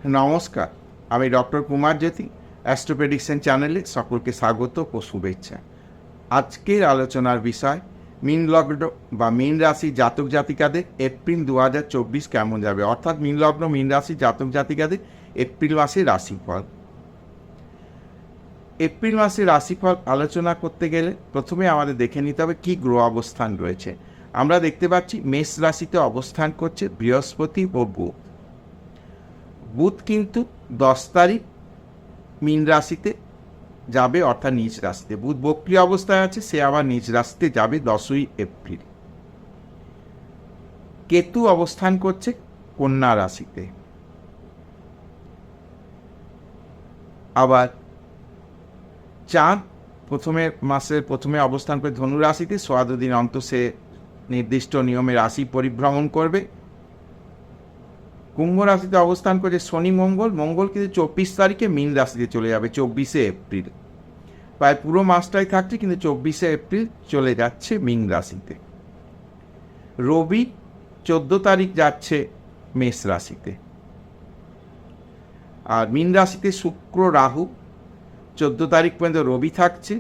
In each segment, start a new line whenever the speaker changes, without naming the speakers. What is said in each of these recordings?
নমস্কার, আমি ডক্টর কুমার জ্যোতি। Astro prediction চ্যানেলে সকলকে স্বাগত ও শুভেচ্ছা। আজকের আলোচনার বিষয় মীন লগ্ন বা মীন রাশি জাতক জাতিকাদের এপ্রিল 2024 কেমন যাবে, অর্থাৎ মীন লগ্ন মীন রাশি জাতক জাতিকাদের এপ্রিল মাসের রাশিফল। এপ্রিল মাসের রাশিফল আলোচনা করতে গেলে প্রথমে আমাদের দেখে নিতে হবে কী গ্রহ অবস্থান রয়েছে। আমরা দেখতে পাচ্ছি মেষ রাশিতে অবস্থান করছে বৃহস্পতি ও বুধ। বুধ কিন্তু 10 তারিখ মীন রাশিতে যাবে, অর্থাৎ নিজ রাশিতে। বুধ বক্রী অবস্থায় আছে, সে আবার নিজ রাশিতে যাবে 10ই এপ্রিল। কেতু অবস্থান করছে কন্যা রাশিতে। আবার চাঁদ মাসের প্রথমে অবস্থান করে ধনু রাশিতে, 14 দিন অন্তর সে নির্দিষ্ট নিয়মে রাশি পরিভ্রমণ করবে। কুম্ভ রাশিতে অবস্থান করছে শনি মঙ্গল কিন্তু 24 তারিখে মীন রাশিতে চলে যাবে 24শে এপ্রিল। প্রায় পুরো মাসটাই থাকছে, কিন্তু 24শে এপ্রিল চলে যাচ্ছে মীন রাশিতে। রবি 14 তারিখ যাচ্ছে মেষ রাশিতে। আর মীন রাশিতে শুক্র রাহু 14 তারিখ পর্যন্ত রবি থাকছে,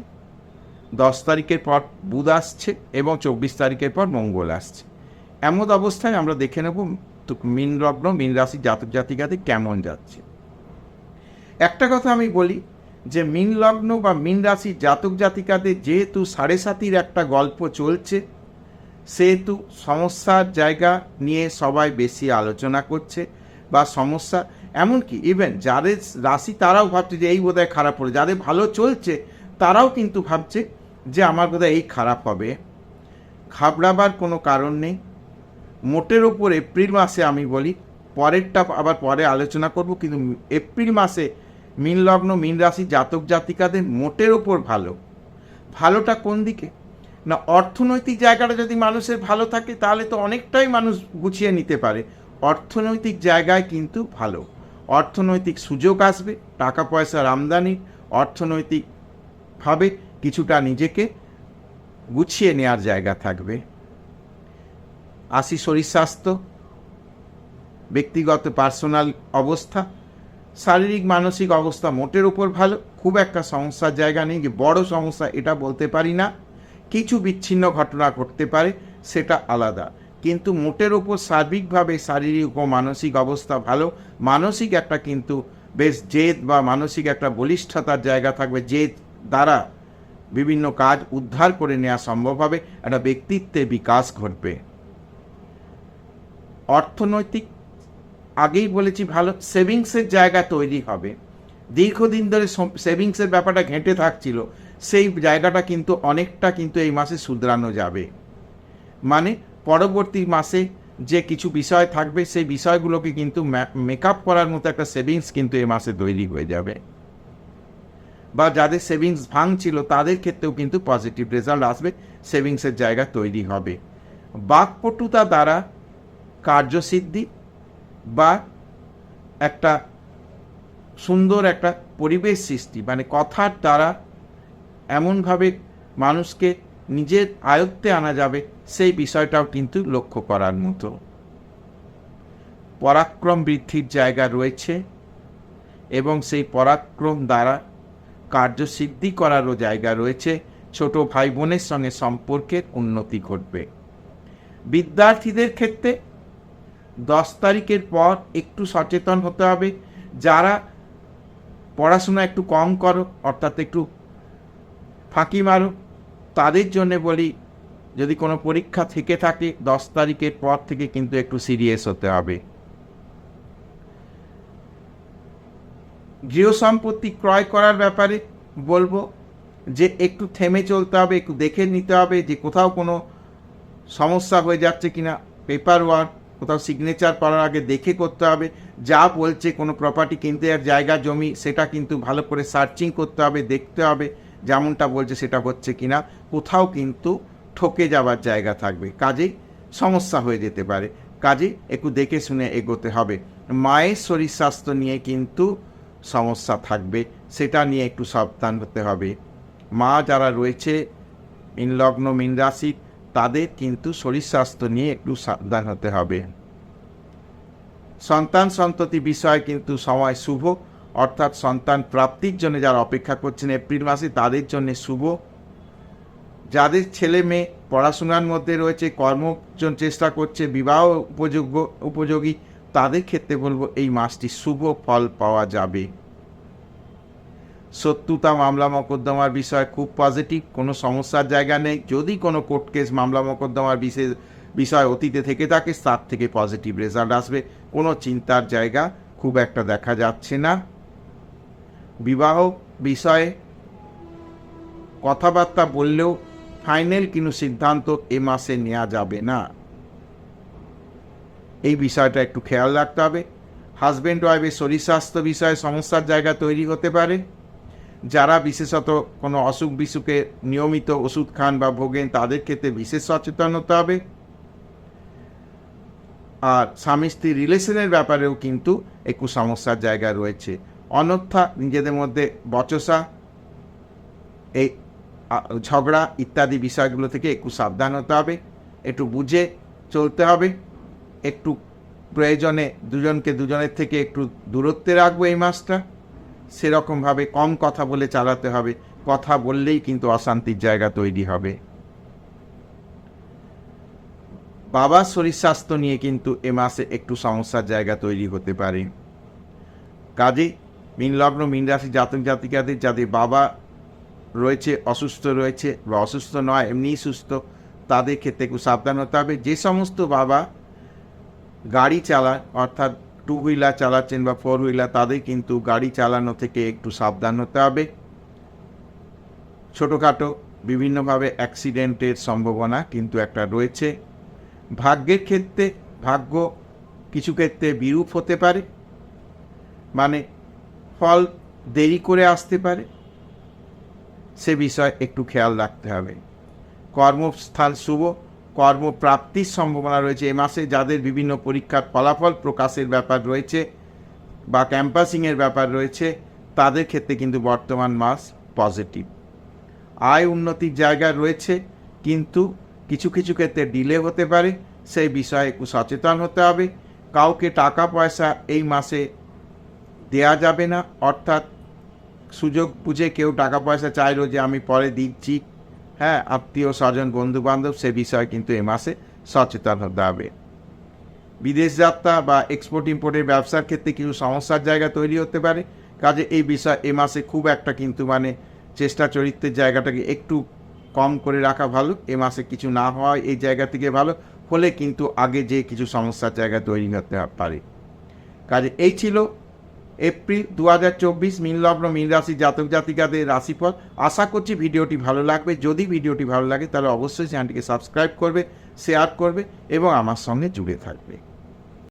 10 তারিখের পর বুধ আসছে এবং 24 তারিখের পর মঙ্গল আসছে। এমন অবস্থায় আমরা দেখে নেব মীন লগ্ন মীন রাশি জাতক জাতিকাদের কেমন যাচ্ছে। একটা কথা আমি বলি যে মীন লগ্ন বা মীন রাশি জাতক জাতিকাদের যেহেতু 7.5 একটা গল্প চলছে, সেহেতু সমস্যার জায়গা নিয়ে সবাই বেশি আলোচনা করছে বা সমস্যা, এমনকি ইভেন যাদের রাশি তারাও ভাবছে যে এই বোধহয় খারাপ হলো। যাদের ভালো চলছে তারাও কিন্তু ভাবছে যে আমার বোধহয় এই খারাপ হবে। ঘাবড়াবার কোনো কারণ নেই। মোটের ওপর এপ্রিল মাসে আমি বলি, পরেরটা আবার পরে আলোচনা করব, কিন্তু এপ্রিল মাসে মীন লগ্ন মীন রাশি জাতক জাতিকাদের মোটের ওপর ভালোটা কোন দিকে না, অর্থনৈতিক জায়গাটা যদি মানুষের ভালো থাকে তাহলে তো অনেকটাই মানুষ গুছিয়ে নিতে পারে। অর্থনৈতিক জায়গায় কিন্তু ভালো, অর্থনৈতিক সুযোগ আসবে, টাকা পয়সার আমদানি, অর্থনৈতিকভাবে কিছুটা নিজেকে গুছিয়ে নেওয়ার জায়গা থাকবে। শরীর স্বাস্থ্য, ব্যক্তিগত পার্সোনাল অবস্থা, শারীরিক মানসিক অবস্থা মোটের উপর ভালো। খুব একটা সমস্যার জায়গা নেই, যে বড় সমস্যা এটা বলতে পারি না। কিছু বিচ্ছিন্ন ঘটনা ঘটতে পারে, সেটা আলাদা, কিন্তু মোটের উপর সার্বিকভাবে শারীরিক ও মানসিক অবস্থা ভালো। মানসিক একটা কিন্তু বেশ জেদ বা মানসিক একটা বলিষ্ঠতার জায়গা থাকবে, জেদ দ্বারা বিভিন্ন কাজ উদ্ধার করে নেওয়া সম্ভব হবে, একটা ব্যক্তিত্বের বিকাশ ঘটবে। অর্থনৈতিক আগেই বলেছি ভালো, সেভিংসের জায়গা তৈরি হবে। দীর্ঘদিন ধরে সেভিংসের ব্যাপারটা ঘেঁটে থাকছিল, সেই জায়গাটা কিন্তু অনেকটা কিন্তু এই মাসে শুধরানো যাবে। মানে পরবর্তী মাসে যে কিছু বিষয় থাকবে সেই বিষয়গুলোকে কিন্তু মেকআপ করার মতো একটা সেভিংস কিন্তু এই মাসে তৈরি হয়ে যাবে, বা যাদের সেভিংস ভাঙছিল তাদের ক্ষেত্রেও কিন্তু পজিটিভ রেজাল্ট আসবে, সেভিংসের জায়গা তৈরি হবে। বাকপটুতা দ্বারা কার্যসিদ্ধি বা একটা সুন্দর একটা পরিবেশ সৃষ্টি, মানে কথার দ্বারা এমনভাবে মানুষকে নিজের আয়ত্তে আনা যাবে, সেই বিষয়টাও কিন্তু লক্ষ্য করার মতো। পরাক্রম বৃদ্ধির জায়গা রয়েছে এবং সেই পরাক্রম দ্বারা কার্যসিদ্ধি করারও জায়গা রয়েছে। ছোট ভাই বোনের সঙ্গে সম্পর্কের উন্নতি ঘটবে। বিদ্যার্থীদের ক্ষেত্রে 10 তারিখের পর একটু সচেতন হতে হবে। যারা পড়াশোনা একটু কম করো, অর্থাৎ একটু ফাঁকি মারো, তাদের জন্য বলি যদি কোনো পরীক্ষা থেকে থাকে 10 তারিখের পর থেকে কিন্তু একটু সিরিয়াস হতে হবে। গৃহ সম্পত্তি ক্রয় করার ব্যাপারে বলবো যে একটু থেমে চলতে হবে, একটু দেখে নিতে হবে যে কোথাও কোনো সমস্যা হয়ে যাচ্ছে কিনা। পেপার ওয়ার্ক কোথাও সিগনেচার করার আগে দেখে করতে হবে। যা বলছে কোনো প্রপার্টি কিনতে আর জায়গা জমি, সেটা কিন্তু ভালো করে সার্চিং করতে হবে, দেখতে হবে যেমনটা বলছে সেটা হচ্ছে কিনা। কোথাও কিন্তু ঠকে যাওয়ার জায়গা থাকবে, কাজেই সমস্যা হয়ে যেতে পারে, কাজে একটু দেখে শুনে এগোতে হবে। মায়ের শরীর স্বাস্থ্য নিয়ে কিন্তু সমস্যা থাকবে, সেটা নিয়ে একটু সাবধান হতে হবে। মা যারা রয়েছে মীন লগ্ন মীন রাশি, তাদের কিন্তু শরীর স্বাস্থ্য নিয়ে একটু সাবধান হতে হবে। সন্তান সন্ততি বিষয়ে কিন্তু সময় শুভ, অর্থাৎ সন্তান প্রাপ্তির জন্য যারা অপেক্ষা করছেন এপ্রিল মাসে তাদের জন্য শুভ। যাদের ছেলে মেয়ে পড়াশোনার মধ্যে রয়েছে, কর্মজন চেষ্টা করছে, বিবাহ উপযোগী, তাদের ক্ষেত্রে বলবো এই মাসটি শুভ ফল পাওয়া যাবে। শত্রুতা মামলা মোকদ্দমার বিষয় খুব পজিটিভ, কোনো সমস্যার জায়গা নেই। যদি কোনো কোর্ট কেস মামলা মোকদ্দমার বিষয় অতীতে থেকে থাকে তার থেকে পজিটিভ রেজাল্ট আসবে, কোনো চিন্তার জায়গা খুব একটা দেখা যাচ্ছে না। বিবাহ বিষয়ে কথাবার্তা বললেও ফাইনাল কোনো সিদ্ধান্ত এ মাসে নেওয়া যাবে না, এই বিষয়টা একটু খেয়াল রাখতে হবে। হাজব্যান্ড ওয়াইফের শরীর স্বাস্থ্য বিষয়ে সমস্যার জায়গা তৈরি হতে পারে। যারা বিশেষত কোনো অসুখ বিসুখে নিয়মিত ওষুধ খান বা ভোগেন তাদের ক্ষেত্রে বিশেষ সচেতন হতে হবে। আর স্বামী স্ত্রী রিলেশনের ব্যাপারেও কিন্তু একটু সমস্যার জায়গা রয়েছে। অন্যথা নিজেদের মধ্যে বচসা, এই ঝগড়া ইত্যাদি বিষয়গুলো থেকে একটু সাবধান হতে হবে, একটু বুঝে চলতে হবে। একটু প্রয়োজনে দুজনের থেকে একটু দূরত্বে রাখবো এই মাসটা, সেরকমভাবে কম কথা বলে চালাতে হবে। কথা বললেই কিন্তু অশান্তির জায়গা তৈরি হবে। বাবার শরীর স্বাস্থ্য নিয়ে কিন্তু এ মাসে একটু সমস্যার জায়গা তৈরি হতে পারে। কাজেই মীন লগ্ন মীন রাশি জাতক জাতিকাদের যাদের বাবা রয়েছে, অসুস্থ রয়েছে বা অসুস্থ নয় এমনিই সুস্থ, তাদের ক্ষেত্রে একটু সাবধান হতে হবে। যে সমস্ত বাবা গাড়ি চালান, অর্থাৎ 2 হুইলার চালাচ্ছেন বা 4 হুইলার, তাদের কিন্তু গাড়ি চালানো থেকে একটু সাবধান হতে হবে। ছোটোখাটো বিভিন্নভাবে অ্যাক্সিডেন্টের সম্ভাবনা কিন্তু একটা রয়েছে। ভাগ্যের ক্ষেত্রে ভাগ্য কিছু ক্ষেত্রে বিরূপ হতে পারে, মানে ফল দেরি করে আসতে পারে, সে বিষয়ে একটু খেয়াল রাখতে হবে। কর্মস্থান শুভ, কর্মপ্রাপ্তির সম্ভাবনা রয়েছে এ মাসে। যাদের বিভিন্ন পরীক্ষার ফলাফল প্রকাশের ব্যাপার রয়েছে বা ক্যাম্পাসিংয়ের ব্যাপার রয়েছে তাদের ক্ষেত্রে কিন্তু বর্তমান মাস পজিটিভ। আয় উন্নতির জায়গা রয়েছে, কিন্তু কিছু কিছু ক্ষেত্রে ডিলে হতে পারে, সেই বিষয়ে একটু সচেতন হতে হবে। কাউকে টাকা পয়সা এই মাসে দেয়া যাবে না, অর্থাৎ সুযোগ বুঝে কেউ টাকা পয়সা চাইলো যে আমি পরে দিচ্ছি, হ্যাঁ, আত্মীয় স্বজন বন্ধু বান্ধব, সে বিষয়ে কিন্তু এ মাসে সচেতন হতে হবে। বিদেশ যাত্রা বা এক্সপোর্ট ইম্পোর্টের ব্যবসার ক্ষেত্রে কিছু সমস্যার জায়গা তৈরি হতে পারে। কাজে এই বিষয় এ মাসে খুব একটা কিন্তু চেষ্টা চরিত্রের জায়গাটাকে একটু কম করে রাখা ভালো। এ মাসে কিছু না হওয়া এই জায়গা থেকে ভালো হলে কিন্তু আগে যে কিছু সমস্যার জায়গা তৈরি হতে পারে। কাজে এই ছিল এপ্রিল 2024 মীন লগ্ন মীন রাশি জাতক জাতিকাদের রাশিফল। আশা করছি ভিডিওটি ভালো লাগবে। যদি ভিডিওটি ভালো লাগে তাহলে অবশ্যই চ্যানেলটিকে সাবস্ক্রাইব করবে, শেয়ার করবে এবং আমার সঙ্গে জুড়ে থাকবে।